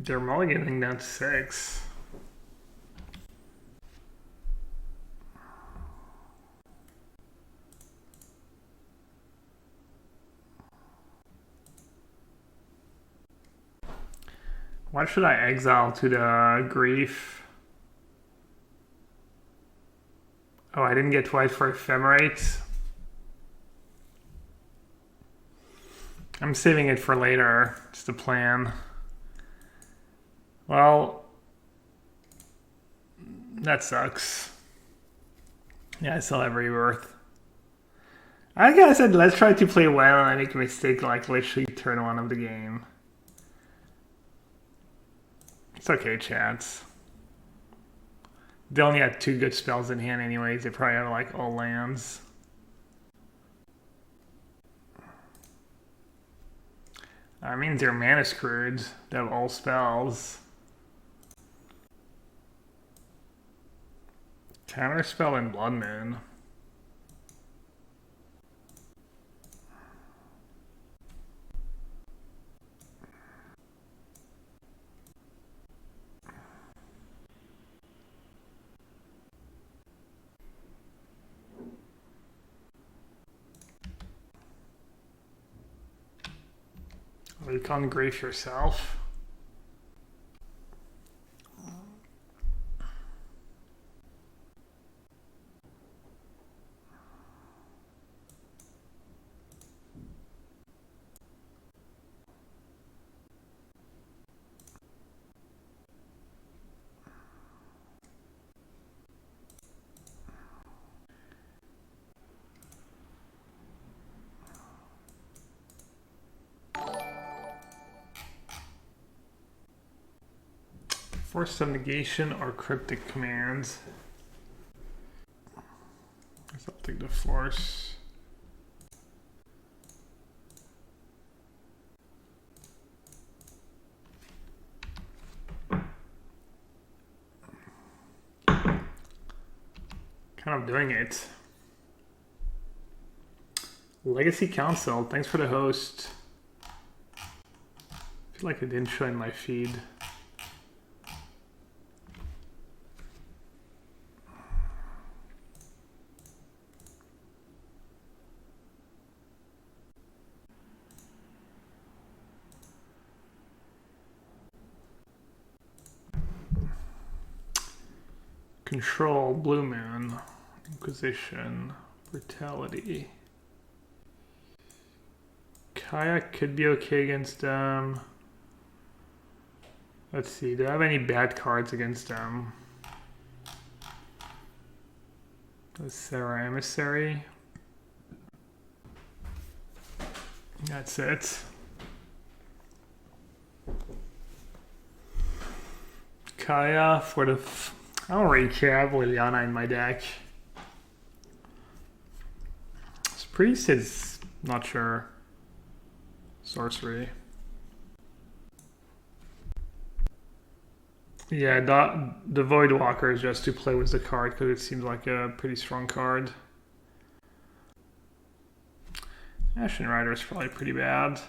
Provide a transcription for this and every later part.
They're mulliganing down to 6. Why should I exile to the grief? Oh, I didn't get twice for ephemerate. I'm saving it for later. It's the plan. Well, that sucks. Yeah, I still have rebirth. I guess let's try to play well and I make a mistake like literally turn 1 of the game. It's okay, chats. They only had 2 good spells in hand anyways. They probably have like all lands. That means they're mana screwed. They have all spells. Counterspell and Blood Moon. You can't grief yourself. Force some negation or cryptic commands. I'll take the force. Kind of doing it. Legacy Council, thanks for the host. I feel like it didn't show in my feed. Control, Blue Moon, Inquisition, Brutality. Kayak could be okay against them. Let's see, do I have any bad cards against them? The Sarah Emissary. That's it. Kaya for the... I don't really care. I have Liliana in my deck. This priest is not sure. Sorcery. Yeah, the Voidwalker is just to play with the card because it seems like a pretty strong card. Ashen Rider is probably pretty bad.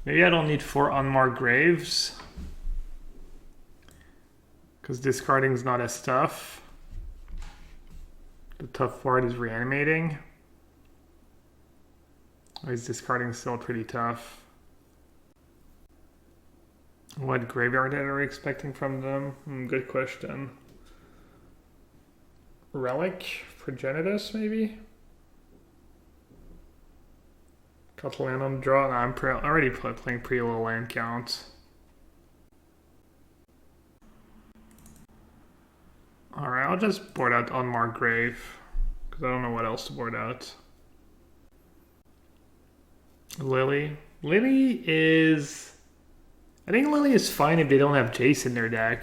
Maybe I don't need 4 unmarked graves. Because discarding is not as tough. The tough part is reanimating. Or is discarding still pretty tough? What graveyard are we expecting from them? Good question. Relic? Progenitus, maybe? Catalanum draw? No, I'm already playing pretty low land count. Alright, I'll just board out Unmarked Grave, because I don't know what else to board out. Lily. Lily is... I think Lily is fine if they don't have Jace in their deck.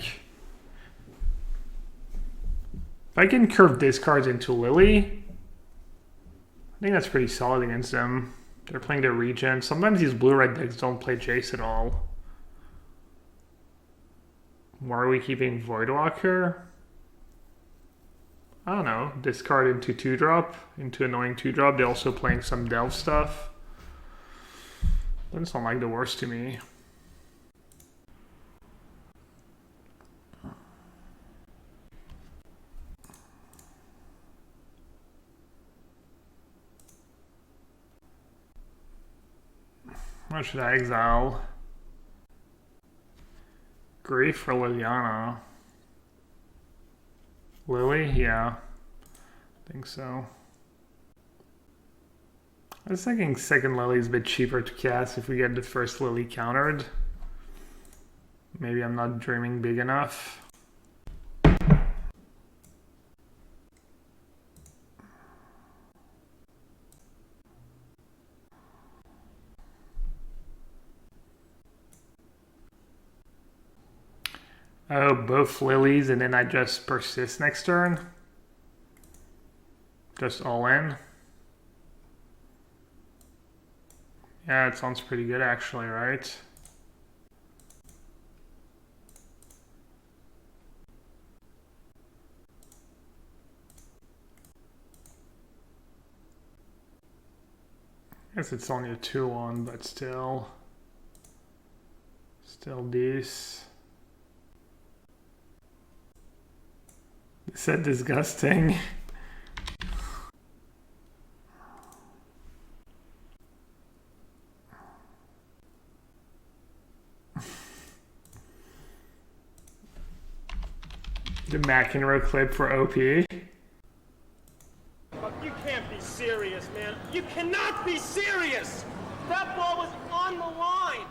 If I can curve discards into Lily, I think that's pretty solid against them. They're playing their regen. Sometimes these blue-red decks don't play Jace at all. Why are we keeping Voidwalker? I don't know. Discard into 2-drop, into annoying 2-drop. They're also playing some Delve stuff. Doesn't sound like the worst to me. What should I exile? Grief for Liliana. Lily? Yeah. I think so. I was thinking second Lily is a bit cheaper to cast if we get the first Lily countered. Maybe I'm not dreaming big enough. Oh, both lilies and then I just persist next turn? Just all in? Yeah, it sounds pretty good actually, right? I guess it's only a 2-1, but still. Still this. Is that disgusting? The McEnroe clip for OP. You can't be serious, man. You cannot be serious! That ball was on the line.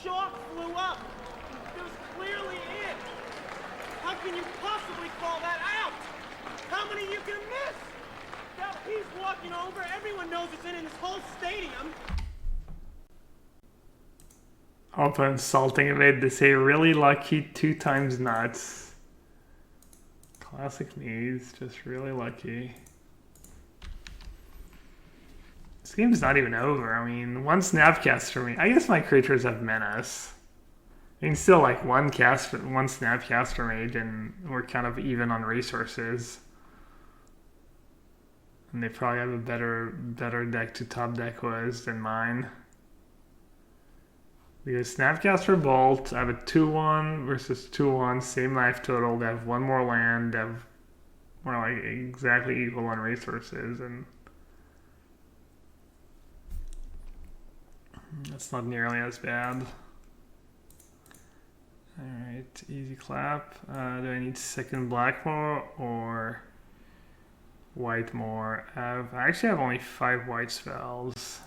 Chalk flew up. It was clearly in. How can you possibly call that out? How many you can miss? Now he's walking over. Everyone knows it's in this whole stadium. Also insulting of it to say really lucky 2 times nuts. Classic knees, just really lucky. This game's not even over. I mean, one snapcast for me. I guess my creatures have menace. I mean, still like one snapcast for mage, and we're kind of even on resources. And they probably have a better deck to top deck was than mine. Because Snapcaster Bolt, I have a 2-1 versus 2-1, same life total. They have one more land, they have more like exactly equal on resources, and that's not nearly as bad. Alright, easy clap. Do I need second black more or white more? I actually have only 5 white spells.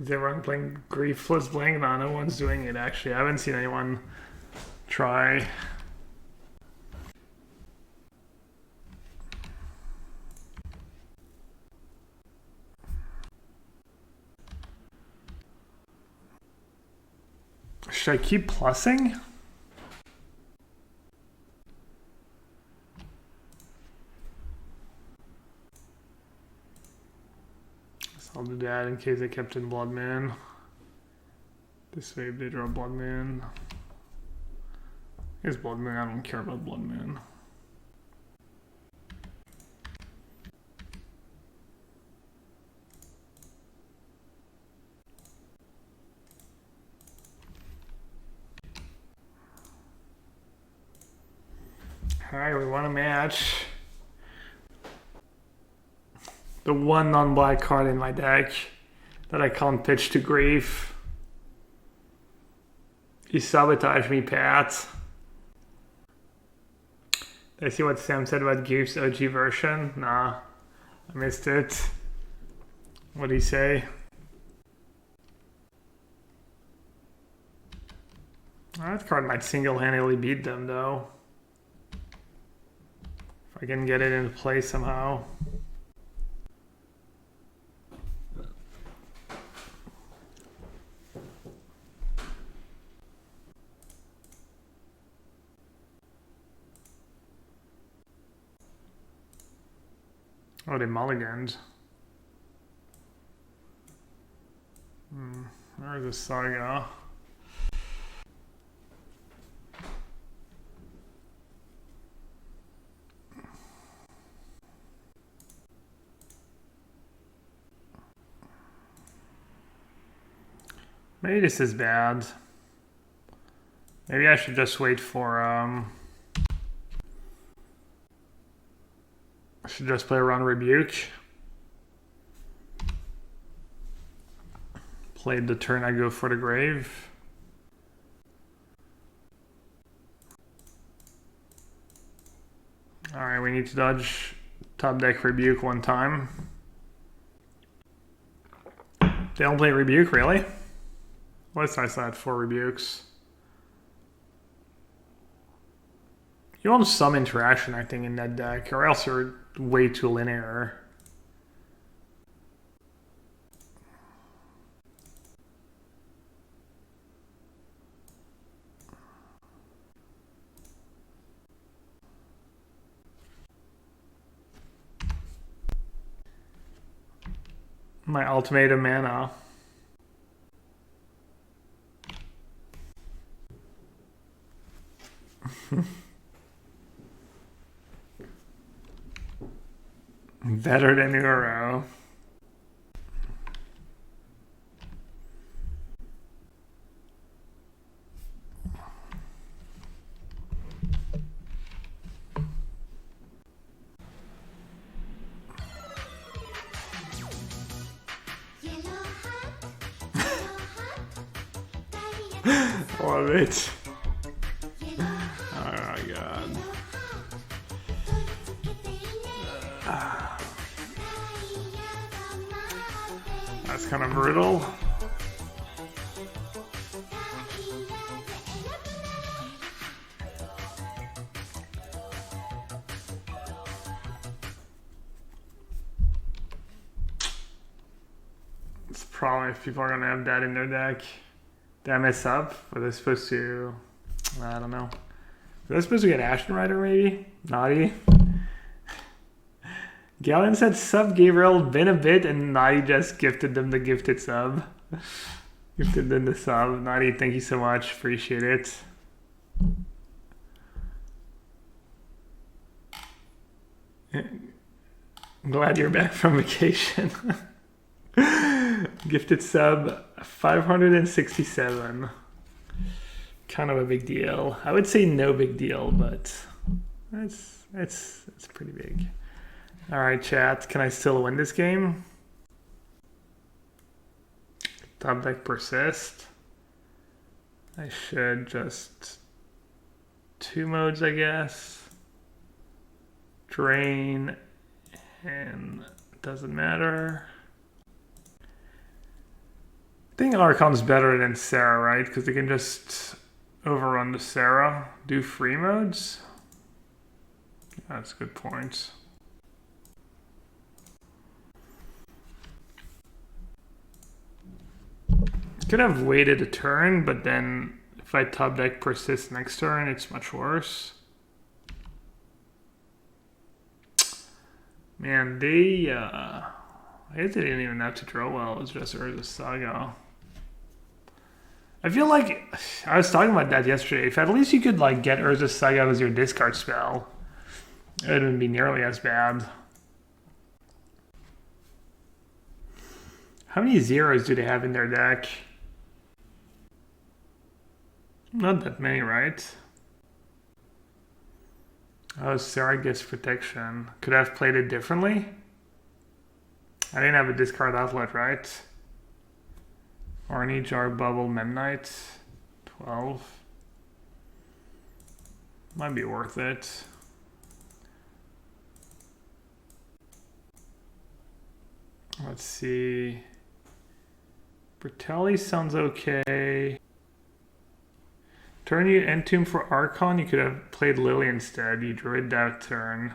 Is everyone playing Griefless Blank? No one's doing it actually. I haven't seen anyone try. Should I keep plussing? I'll do that in case I kept in Blood Moon. This way they draw Blood Moon. Here's Blood Moon, I don't care about Blood Moon. Alright, we want a match. The one non-black card in my deck that I can't pitch to grief. You sabotaged me, Pat. Did I see what Sam said about Gabe's OG version? Nah, I missed it. What did he say? That card might single-handedly beat them, though. I can get it into play somehow. Oh, they mulliganed. There's a saga. Maybe this is bad. Maybe I should just wait for I should just play around Rebuke. Played the turn I go for the grave. Alright, we need to dodge top deck Rebuke one time. They don't play Rebuke, really? What's I said? 4 Rebukes. You want some interaction, I think, in that deck, or else you're way too linear. My ultimatum mana. Better than Uro. Love it. Oh my god. That's kind of brutal. It's probably if people are gonna have that in their deck. Did I mess up? Were they supposed to? I don't know. Were they supposed to get Ashen Rider maybe? Naughty. Galen said sub Gabriel, been a bit, and Naughty just gifted them the gifted sub. Gifted them the sub. Naughty, thank you so much. Appreciate it. I'm glad you're back from vacation. Gifted sub 567. Kind of a big deal. I would say no big deal, but it's pretty big. All right, chat. Can I still win this game? Top deck persist. I should just 2 modes, I guess. Drain, and it doesn't matter. I think Archon's better than Sarah, right? Because they can just overrun the Sarah. Do free modes? That's a good point. Could have waited a turn, but then if I top deck persist next turn, it's much worse. Man, they I guess they didn't even have to draw well. It was just Urza Saga. I feel like I was talking about that yesterday. If at least you could like get Urza Saga as your discard spell, it wouldn't be nearly as bad. How many zeros do they have in their deck? Not that many, right? Oh, Sarah gets protection. Could I have played it differently? I didn't have a discard outlet, right? Orny, Jar, Bubble, Memnite. 12. Might be worth it. Let's see. Bertelli sounds okay. Turn you Entomb for Archon. You could have played Lily instead. You druid that turn.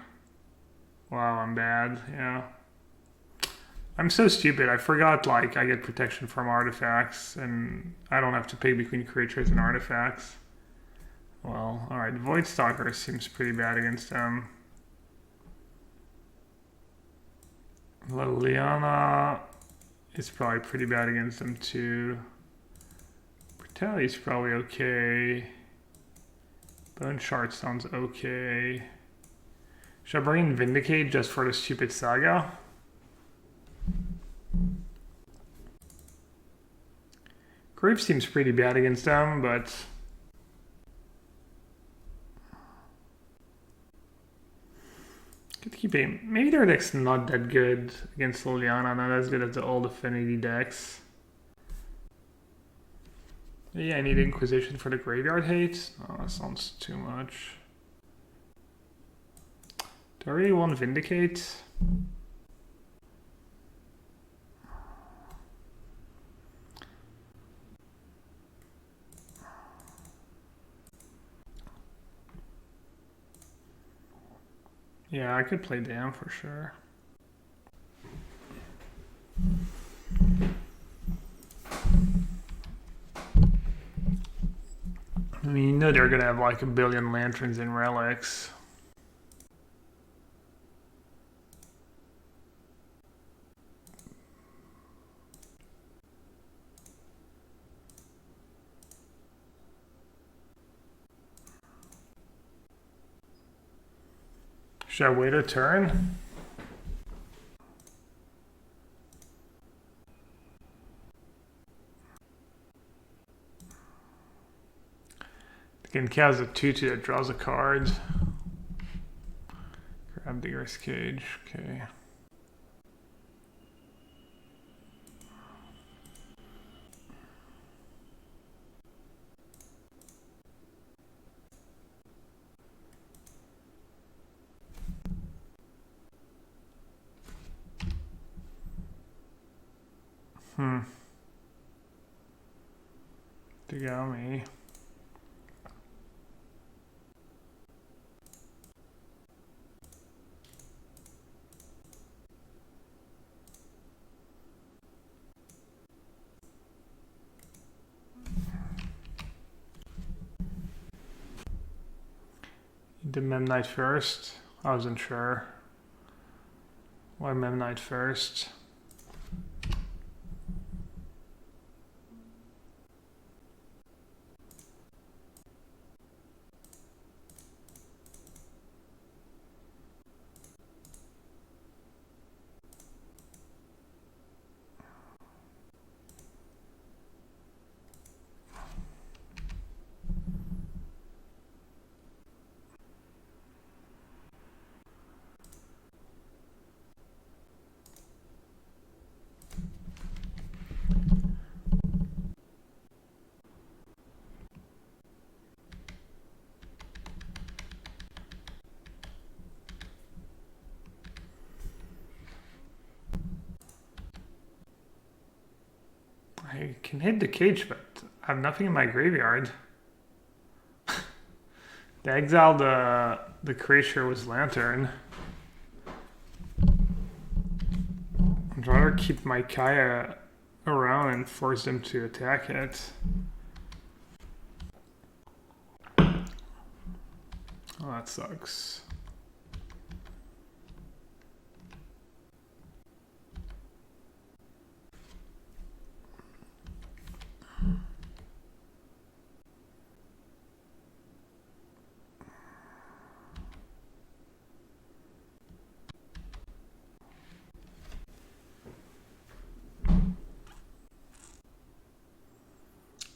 Wow, I'm bad. Yeah. I'm so stupid. I forgot, like, I get protection from artifacts, and I don't have to pick between creatures and artifacts. Well, alright. Void Stalker seems pretty bad against them. Liliana is probably pretty bad against them, too. Brutality's probably okay. Bone Shard sounds okay. Should I bring in Vindicate just for the stupid saga? Grave seems pretty bad against them, but... could keep aim. Maybe their deck's not that good against Liliana, not as good as the old Affinity decks. Yeah, I need Inquisition for the graveyard hate. Oh, that sounds too much. Do I really want Vindicate? Yeah, I could play Dam for sure. I mean, you know they're gonna have like a billion lanterns and relics. Should I wait a turn? Again, Kaz a 2/2 that draws a card. Grab Digger's Cage, okay. Digami. You did Mem Knight first? I wasn't sure. Why Mem Knight first? I can hit the cage, but I have nothing in my graveyard. The exile the creature was Lantern. I'd rather keep my Kaya around and force them to attack it. Oh, that sucks.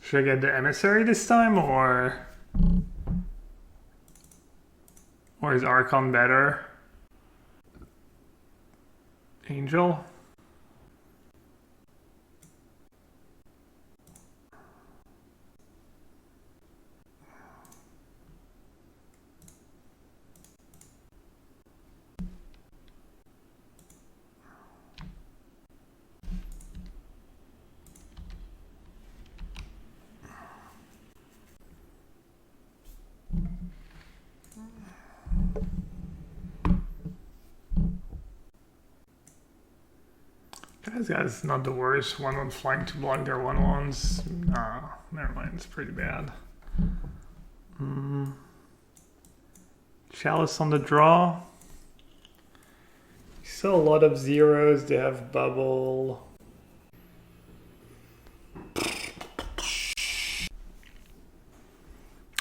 Should I get the emissary this time, or is Archon better? Angel? This guy's not the worst. 1/1 flying to block their 1/1s. Nah, never mind. It's pretty bad. Chalice on the draw. So a lot of zeros. They have bubble.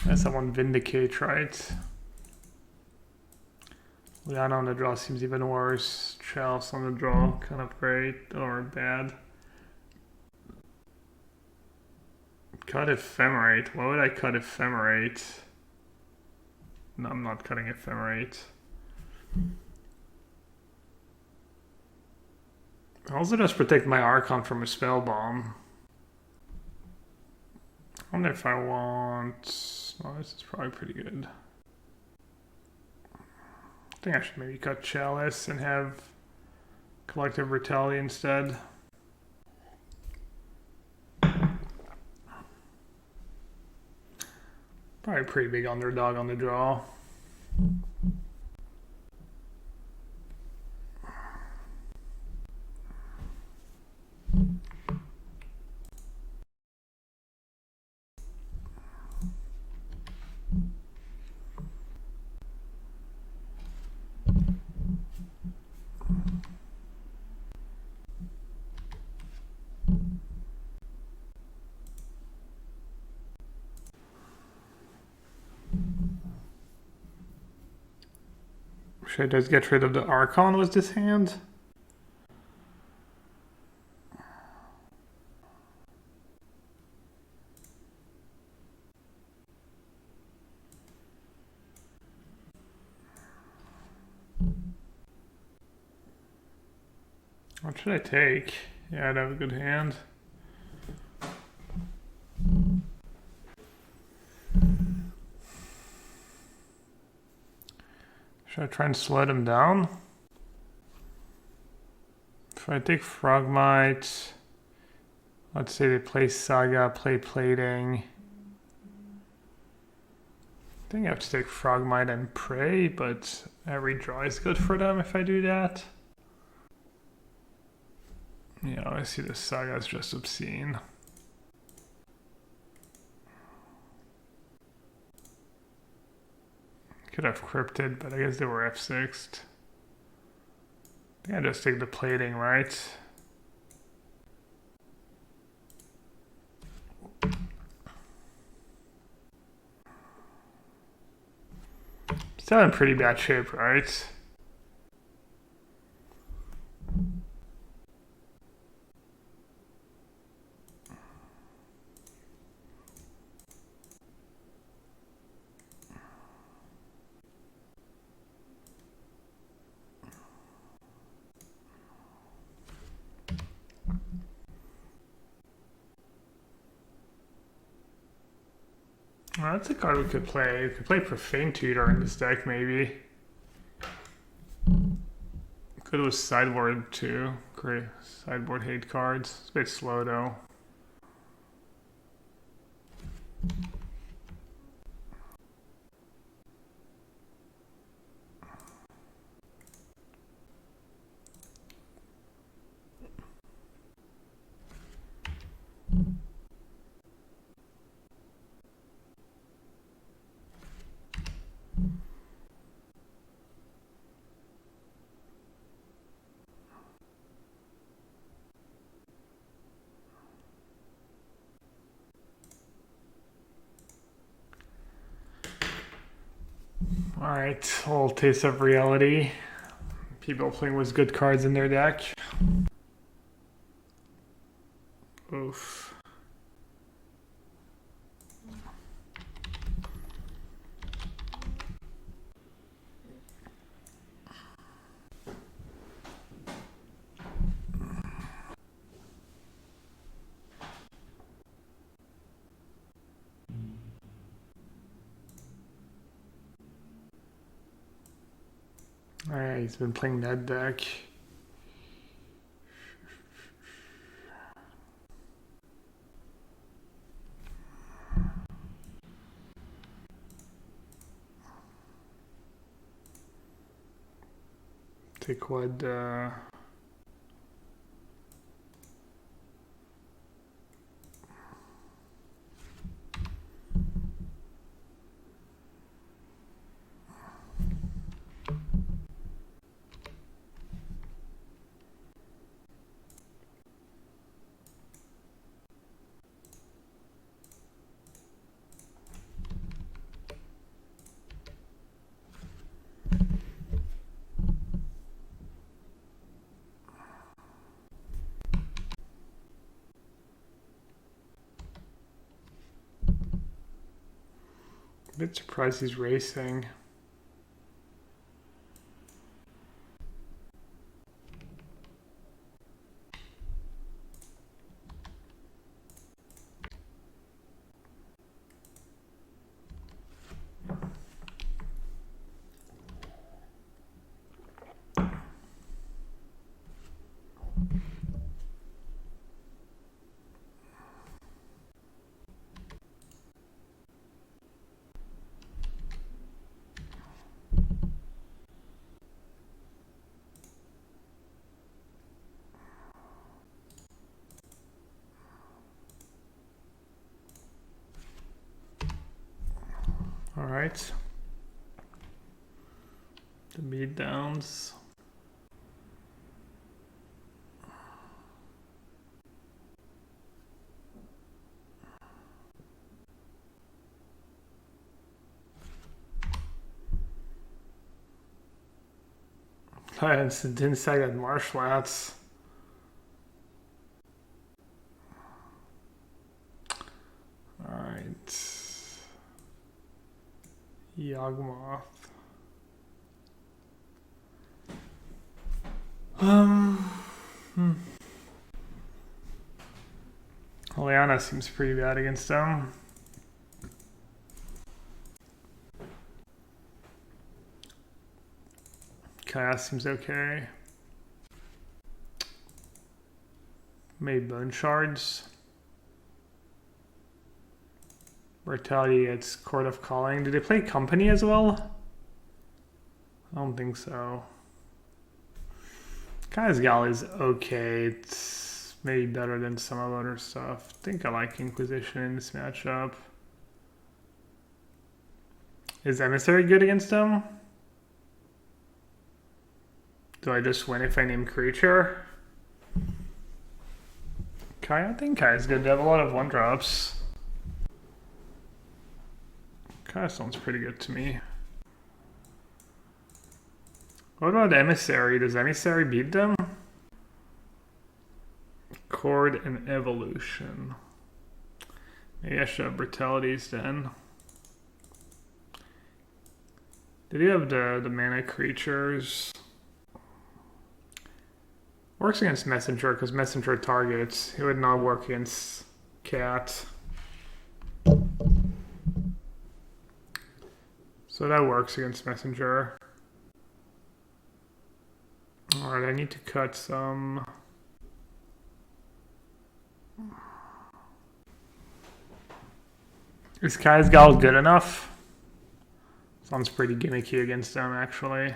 Unless someone vindicate, right? Liana on the draw seems even worse. Chalice on the draw, kind of great or bad. Cut Ephemerate. Why would I cut Ephemerate? No, I'm not cutting Ephemerate. I also just protect my Archon from a spell bomb. I wonder if I want... Oh, this is probably pretty good. I think I should maybe cut Chalice and have Collective Brutality instead. Probably pretty big underdog on the draw. Should I just get rid of the Archon with this hand? What should I take? Yeah, I'd have a good hand. Should I try and slow them down? If I take Frogmite, let's say they play Saga, play Plating. I think I have to take Frogmite and Prey, but every draw is good for them if I do that. Yeah, I see this Saga is just obscene. Could have cryptid, but I guess they were F6'd. I think I just take the Plating, right? Still in pretty bad shape, right? Well, that's a card we could play. We could play Profane Tutor in this deck, maybe. Could have sideboard too. Great sideboard hate cards. It's a bit slow though. Alright, a little taste of reality. People playing with good cards in their deck. Oof. Alright, he's been playing that deck. Take what? A bit surprised he's racing. All right. The beat downs. I didn't say that marsh flats. All right. Yawgmoth. Oleana seems pretty bad against him. Chaos seems okay. Maybe bone shards. Mortality gets Court of Calling. Do they play Company as well? I don't think so. Chaos Gal is okay. It's maybe better than some of other stuff. I think I like Inquisition in this matchup. Is Emissary good against them? Do I just win if I name creature? Kai, I think Kai is good. They have a lot of 1-drops. Kai sounds pretty good to me. What about Emissary? Does Emissary beat them? Chord and Evolution. Maybe I should have Brutalities then. Did you have the mana creatures? Works against Messenger because Messenger targets. It would not work against Cat. So that works against Messenger. Alright, I need to cut some. Is Kai's Gal good enough? Sounds pretty gimmicky against them, actually.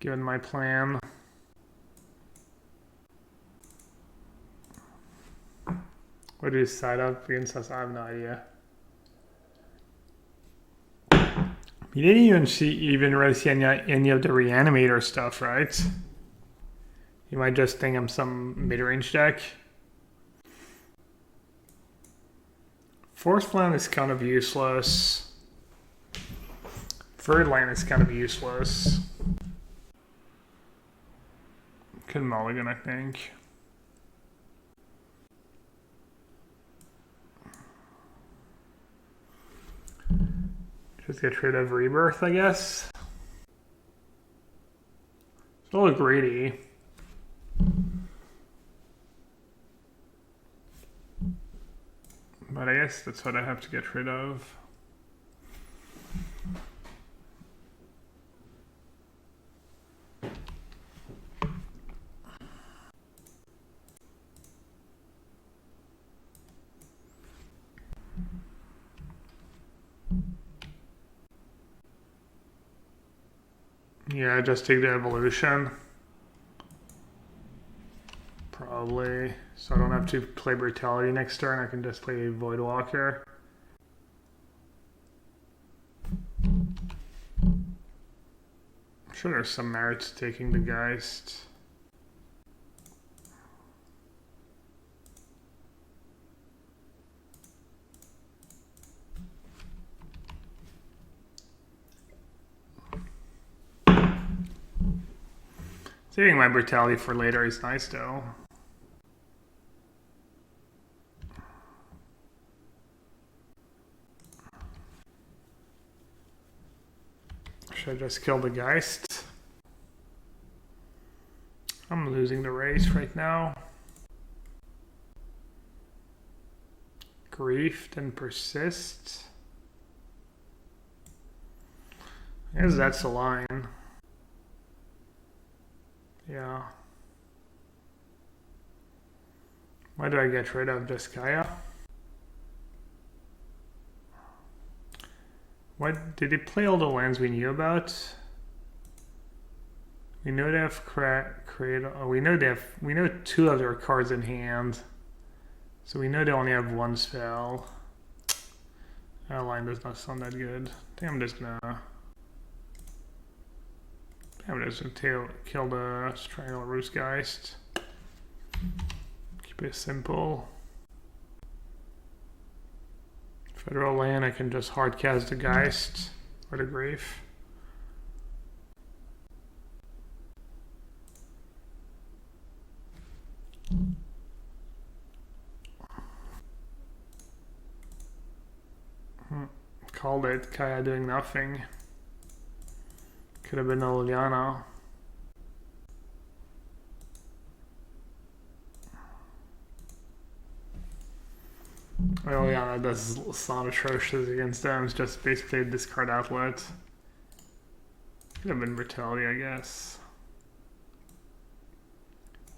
Given my plan. What do you side up against us? I have no idea. You didn't even really see any of the Reanimator stuff, right? You might just think I'm some mid-range deck. Fourth land is kind of useless. Third land is kind of useless. Could mulligan, I think. Just get rid of Rebirth, I guess. It's a little greedy. But I guess that's what I have to get rid of. Yeah, just take the evolution. Probably. So I don't have to play Brutality next turn. I can just play Voidwalker. I'm sure there's some merit to taking the Geist. Saving my Brutality for later is nice though. should I just kill the Geist? I'm losing the race right now. Grief, then persist. I guess that's a line. Yeah. Why do I get rid of just Gaia? What did he play all the lands we knew about? We know they have created. Oh, we know 2 of their cards in hand. So we know they only have 1 spell. That line does not sound that good. I think I'm just gonna kill the Strangle Roostgeist. Keep it simple. Federal land, I can just hardcast the Geist or the Grief. Called it. Kaya doing nothing. Could have been Liliana. Well, yeah, that does sound atrocious against them. It's just basically a discard outlet. Could have been Brutality, I guess.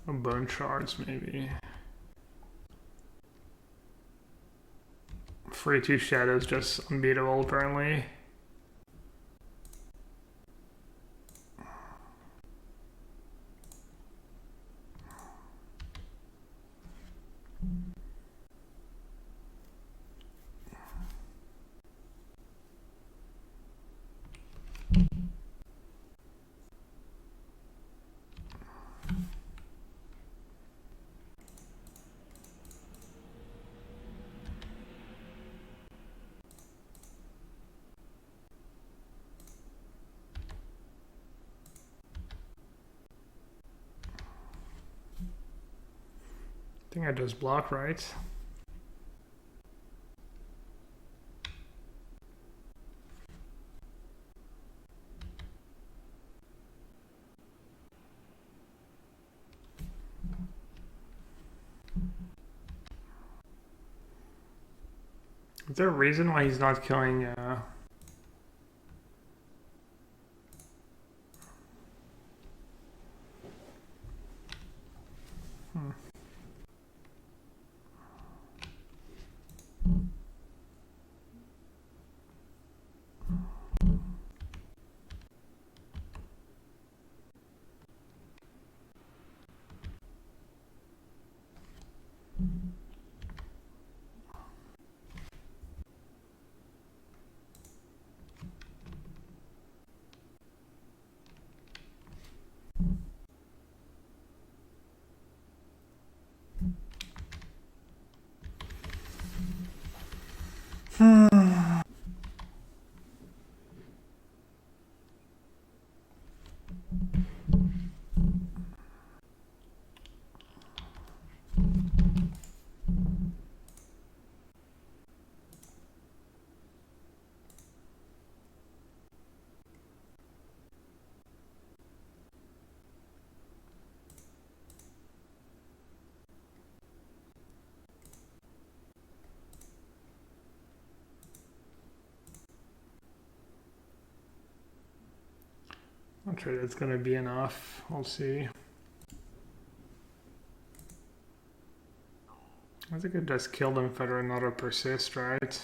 Or Bone Shards, maybe. 42 Shadows, just unbeatable, apparently. I think I just block, right? Is there a reason why he's not killing Not sure that's gonna be enough. We'll see. I think I just killed him for another persist, right?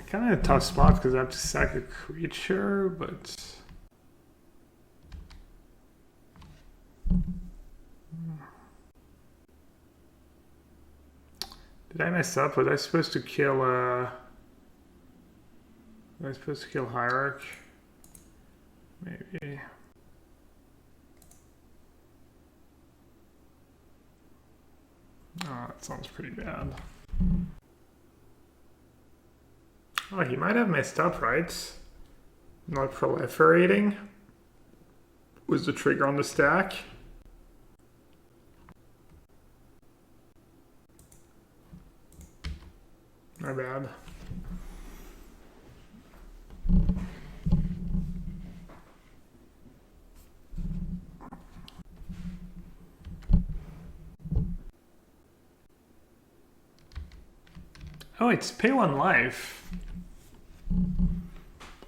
Kind of a tough spot because I have to sack a creature, but did I mess up? Was I supposed to kill was I supposed to kill Hierarch? Maybe. Oh, that sounds pretty bad. Oh, he might have messed up, right? Not proliferating was the trigger on the stack. My bad. Oh, it's pay 1 life.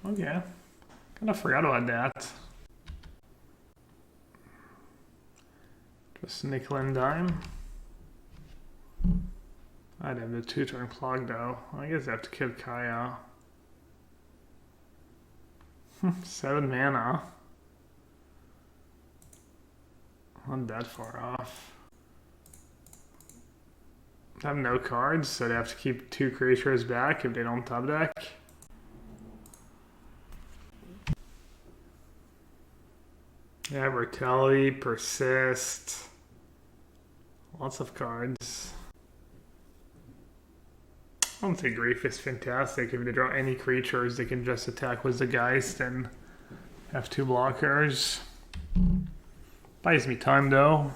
Okay. Kind of forgot about that. Just nickel and dime. I'd have the 2-turn clock though. I guess I have to kill Kaya. 7 mana. Not that far off. I have no cards, so they have to keep 2 creatures back if they don't top deck. Yeah, Brutality, Persist. Lots of cards. I don't think Grief is fantastic. If they draw any creatures, they can just attack with the Geist and have 2 blockers. Buys me time though.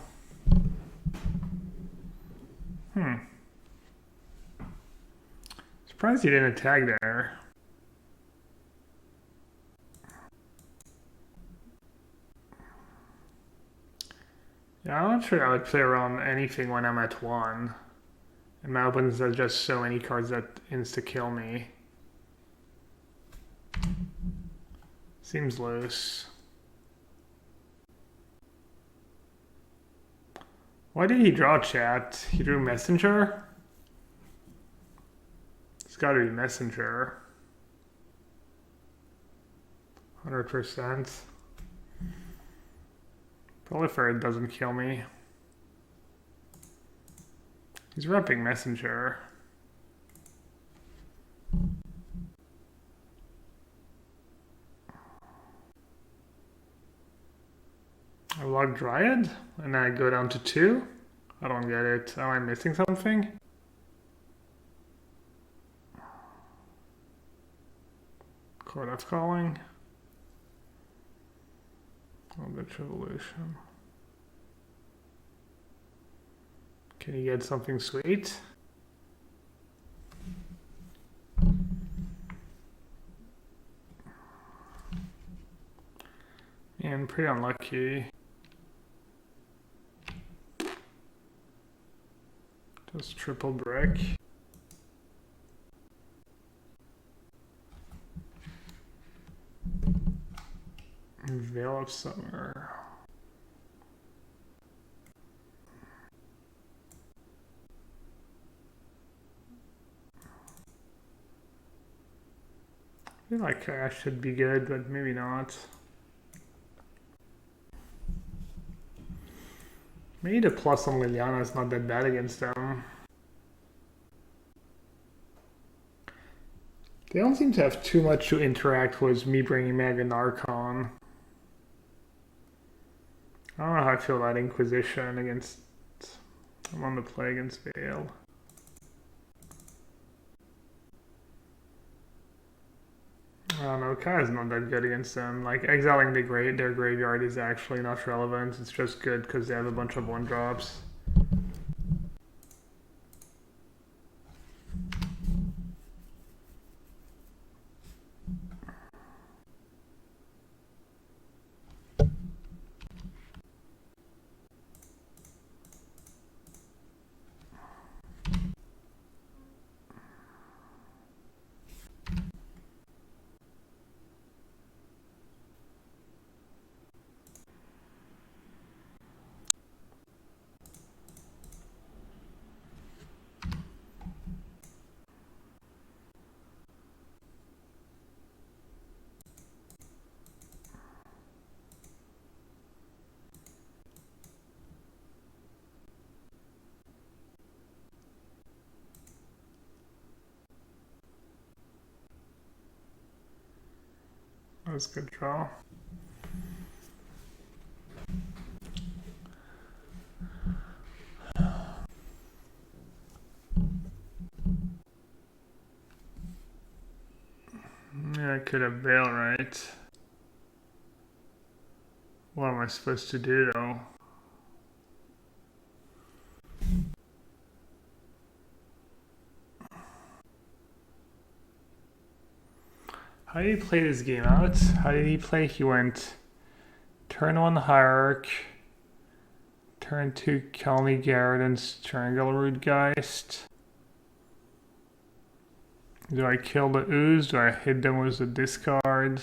Surprised he didn't attack there. Yeah, I'm not sure I would play around anything when I'm at 1. And my opponents are just so many cards that insta-kill me. Seems loose. Why did he draw chat? He drew Messenger? It's gotta be Messenger. 100%. Proliferate doesn't kill me. He's repping Messenger. I log Dryad and I go down to 2? I don't get it. Am I missing something? Court of Calling. Eldritch Evolution. Can you get something sweet? And pretty unlucky. Just triple brick. Veil of Summer. I feel like I should be good, but maybe not. Maybe the plus on Liliana is not that bad against them. They don't seem to have too much to interact with me bringing Megan Archon. I don't know how I feel about Inquisition against... I'm on the play against Veil. I don't know, Kaya's not that good against them. Like, exiling their graveyard is actually not relevant. It's just good because they have a bunch of 1-drops. That was a good draw. Yeah, I could have Veil, right? What am I supposed to do though? How did he play this game out? How did he play? He went turn 1 Hierarch, turn 2 Colony Garridans, Triangle Rootgeist. Do I kill the ooze? Do I hit them with the discard?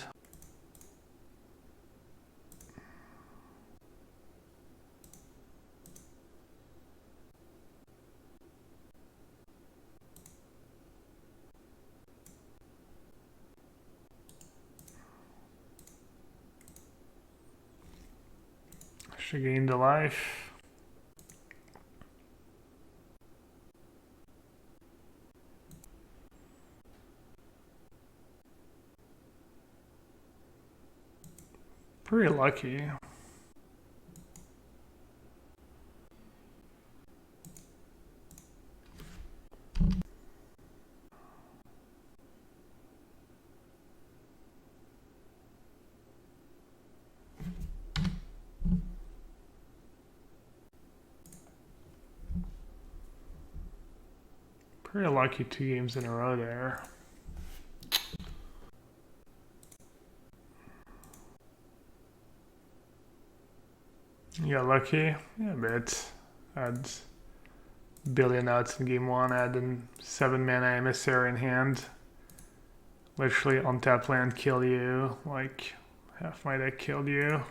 I should gain the life. Pretty lucky. Pretty lucky 2 games in a row there. You got lucky? Yeah, a bit. Had billion outs in game 1, had a 7 mana emissary in hand. Literally on tap land kill you, like half my deck killed you.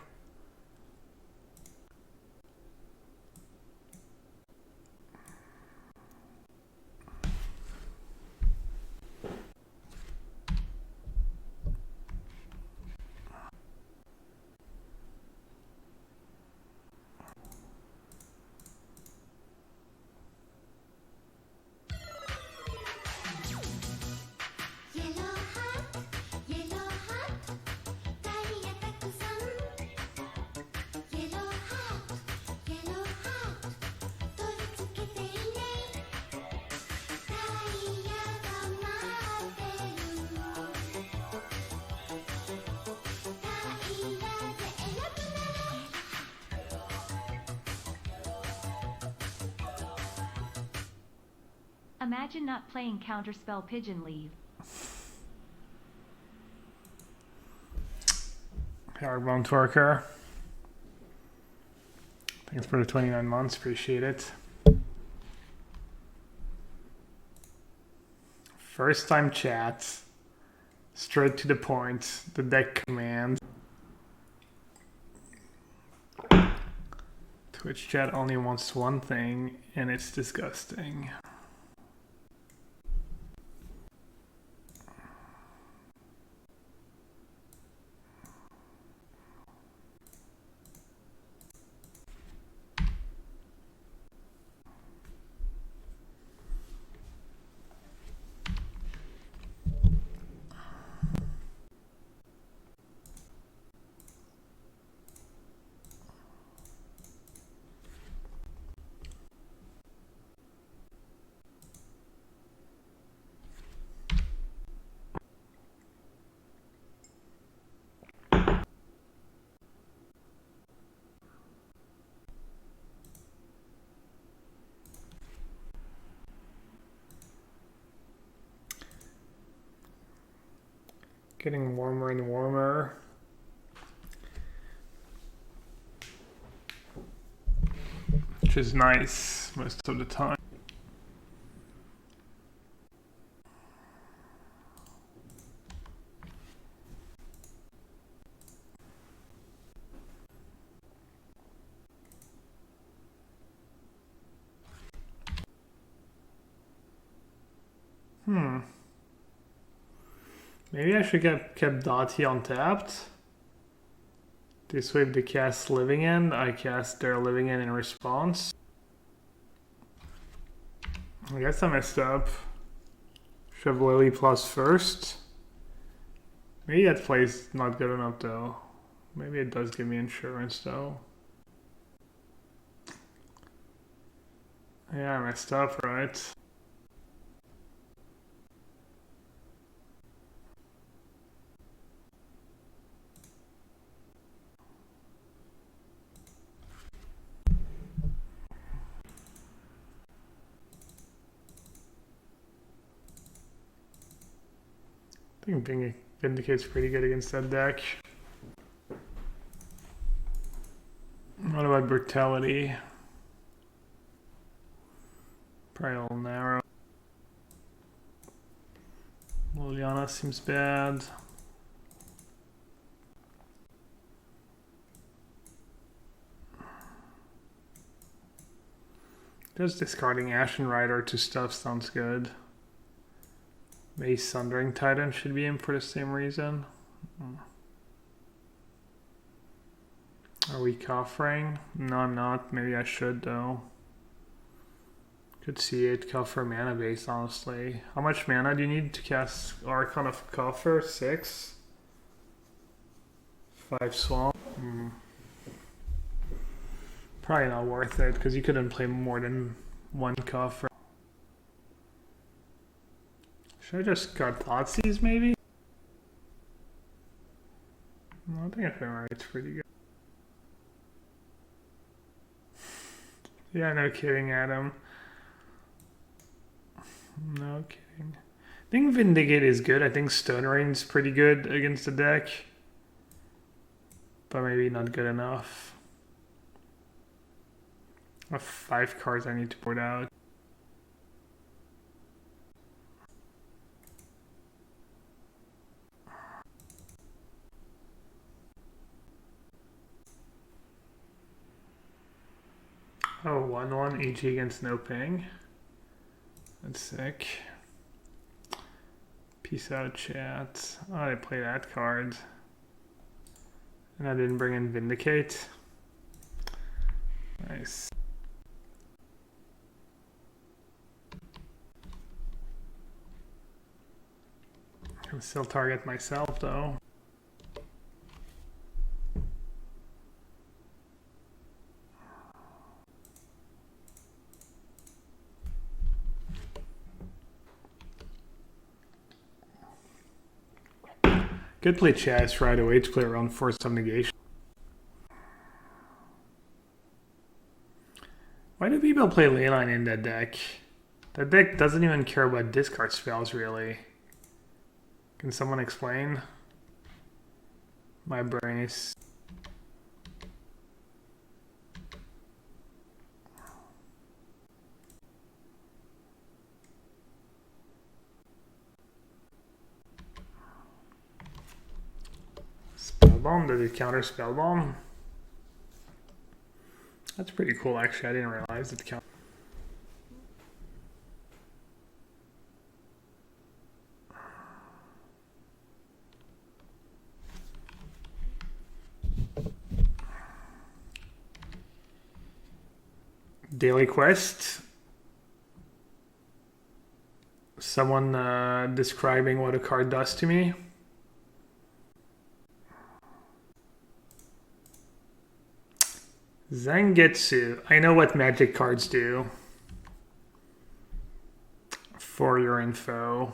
Imagine not playing Counterspell Pigeon Leave. Hardbone Twerker. Thanks for the 29 months, appreciate it. First time chat. Straight to the point. The deck command. Twitch chat only wants one thing, and it's disgusting. Getting warmer and warmer. Which is nice most of the time. Maybe I should have kept Dottie untapped. This way if they cast Living End, I cast their Living End in response. I guess I messed up. Should have Lily plus first. Maybe that play's not good enough though. Maybe it does give me insurance though. Yeah, I messed up, right? I think being Vindicate's pretty good against that deck. What about Brutality? Probably a little narrow. Liliana seems bad. Just discarding Ashen Rider to stuff sounds good. Maybe Sundering Titan should be in for the same reason. Are we coffering? No, I'm not. Maybe I should though. Could see it coffer mana base, honestly. How much mana do you need to cast Archon of Coffer? 6? 5 swamp? Probably not worth it, because you couldn't play more than one coffer. Should I just guard Thoughtseize, maybe? No, I think if I'm right, it's pretty good. Yeah, no kidding, Adam. No kidding. I think Vindicate is good. I think Stone Rain's pretty good against the deck. But maybe not good enough. I have 5 cards I need to put out. Oh, 1/1 EG against no ping. That's sick. Peace out, chat. Oh, I played that card. And I didn't bring in Vindicate. Nice. I can still target myself though. Could play chess right away to play around Force of Negation. Why do people play Leyline in that deck? That deck doesn't even care about discard spells, really. Can someone explain? My brain is... Spellbomb? Does it counter Spellbomb? That's pretty cool, actually. I didn't realize it counted. Daily quest. Someone describing what a card does to me. Zangetsu. I know what magic cards do. For your info.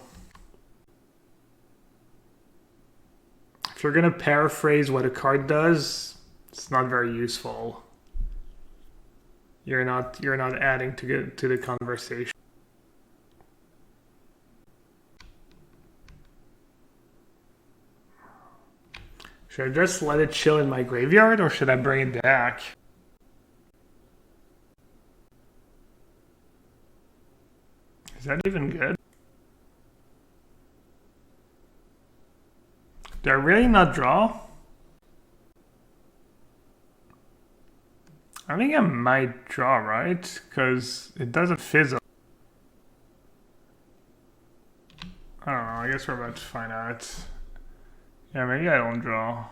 If you're gonna paraphrase what a card does, it's not very useful. You're not adding to the conversation. Should I just let it chill in my graveyard or should I bring it back? Is that even good? Did I really not draw? I think I might draw, right? Because it doesn't fizzle. I don't know, I guess we're about to find out. Yeah, maybe I don't draw.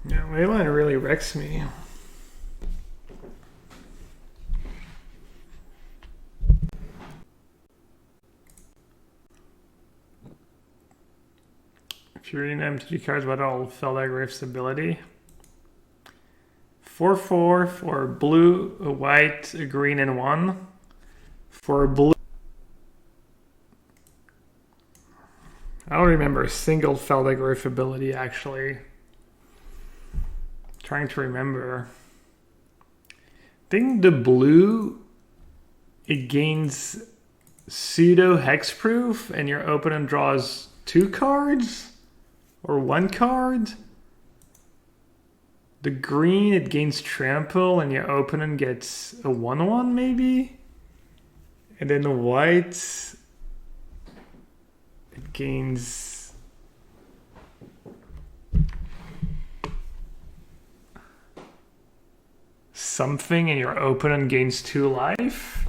Yeah, Leyline really wrecks me. If you're reading MTG cards, what all Feldagrif's ability? 4/4 for blue, a white, a green, and 1. For blue, I don't remember a single Feldegriff ability actually. Trying to remember. I think the blue, it gains pseudo hexproof, and your opponent draws 2 cards or 1 card. The green, it gains trample, and your opponent gets a 1/1 maybe. And then the white, it gains something, and your opponent gains 2 life.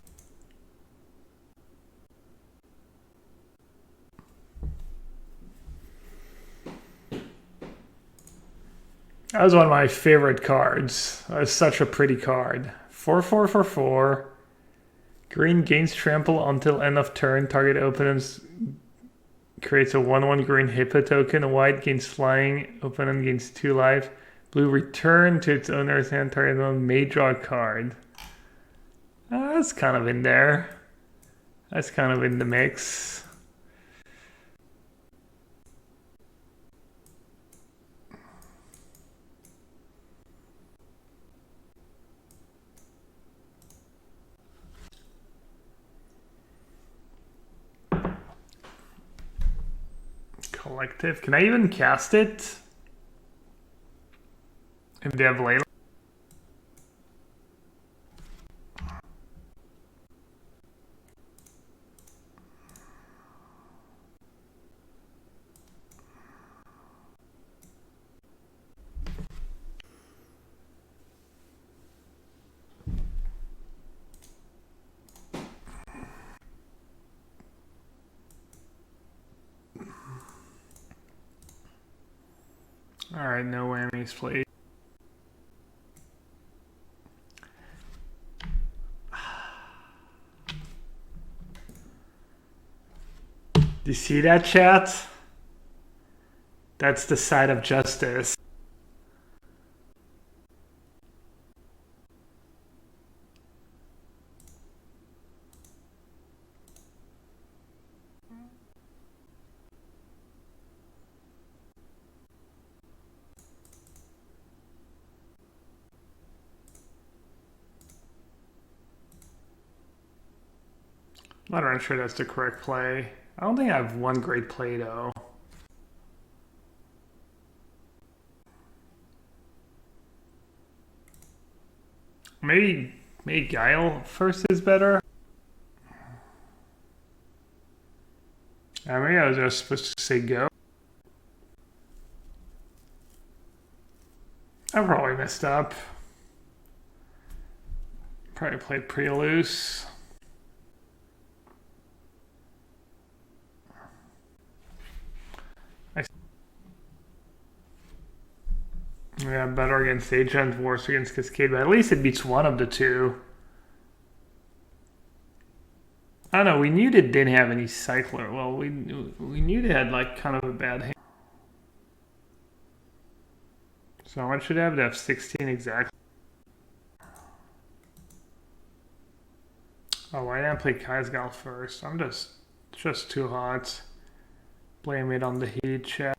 That was one of my favorite cards. That was such a pretty card. 4/4 for 4. Green gains trample until end of turn. Target opponent creates a 1/1 green hippo token. White gains flying. Opponent gains 2 life. Blue return to its owner's hand. Target opponent may draw a card. That's kind of in there. That's kind of in the mix. Collective. Can I even cast it? If they have Layla? Alright, no whammies, please. Do you see that, chat? That's the side of justice. I'm not really sure that's the correct play. I don't think I have one great play though. Maybe Guile first is better. Maybe I was just supposed to say go. I probably messed up. Probably played pretty loose. Yeah, better against Agent, worse against Cascade, but at least it beats one of the two. I don't know, we knew they didn't have any Cycler. Well, we knew they had like kind of a bad hand. So how much should they have? They have 16 exactly. Oh, why didn't I play Kaisgal first? I'm just too hot. Blame it on the heat, chat.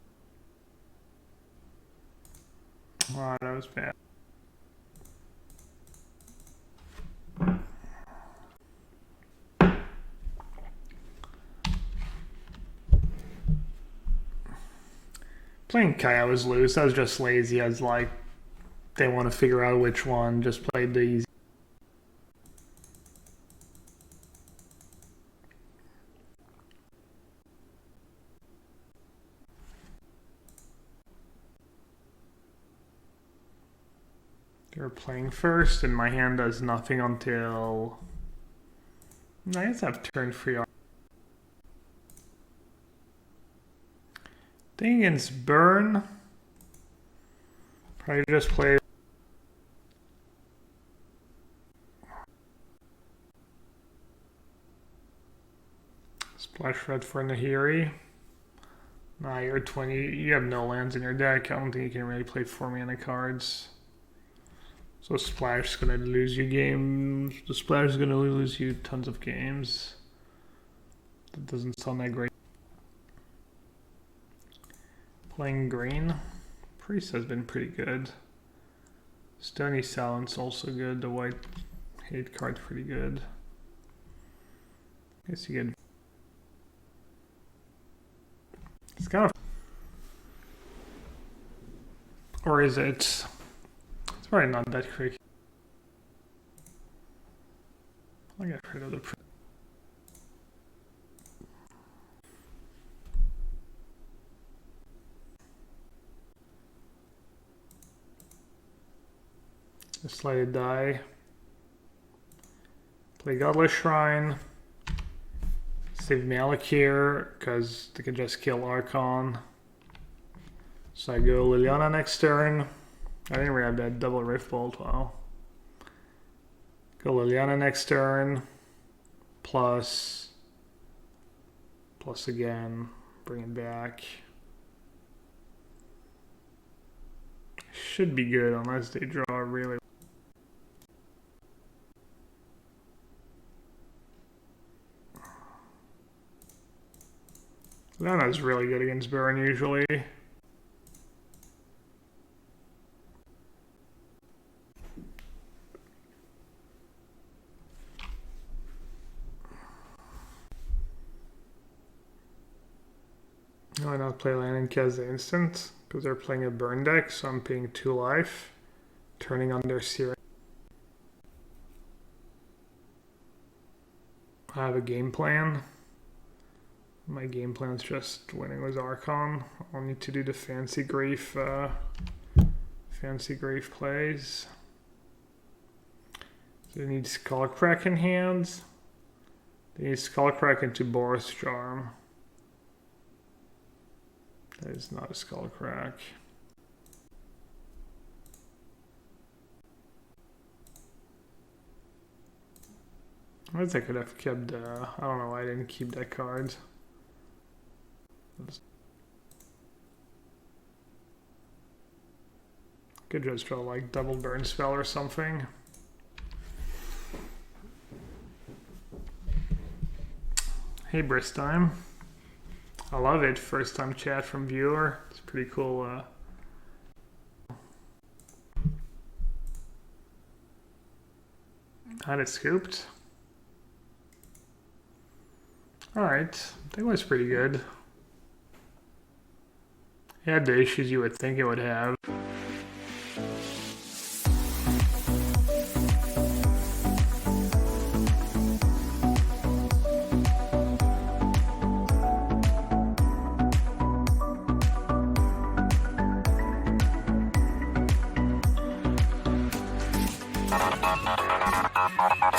Wow, that was bad. Playing Kaya was loose. I was just lazy. I was like, they want to figure out which one. Just played the easy. They're playing first, and my hand does nothing until... I guess I've turned free. Thing against Burn. Probably just play. Splash red for Nahiri. Nah, you're 20. You have no lands in your deck. I don't think you can really play 4 mana cards. So Splash's gonna lose you games. The Splash is gonna lose you tons of games. That doesn't sound that great. Playing green. Priest has been pretty good. Stony Silence also good. The white hate card pretty good. Guess you get. It's kind of. Or is it? It's probably not that quick. I'll get rid of the. Just let it die. Play Godless Shrine. Save Malakir, because they can just kill Archon. So I go Liliana next turn. I didn't really have that double Rift Bolt, wow. Go Liliana next turn. Plus again. Bring it back. Should be good unless they draw really. Liliana's really good against Baron usually. Why not play land in Kaz instant? Because they're playing a burn deck, so I'm paying 2 life. Turning on their Seer. I have a game plan. My game plan is just winning with Archon. I'll need to do the fancy grief plays. So they need Skullcrack in hands. They need Skullcrack into Boris Charm. That is not a Skullcrack. I guess I could have kept, I don't know why I didn't keep that card. Could just draw like double burn spell or something. Hey Bristime. I love it. First time chat from viewer. It's pretty cool. Had it scooped. Alright. That was pretty good. It had the issues you would think it would have. Ha ha ha ha!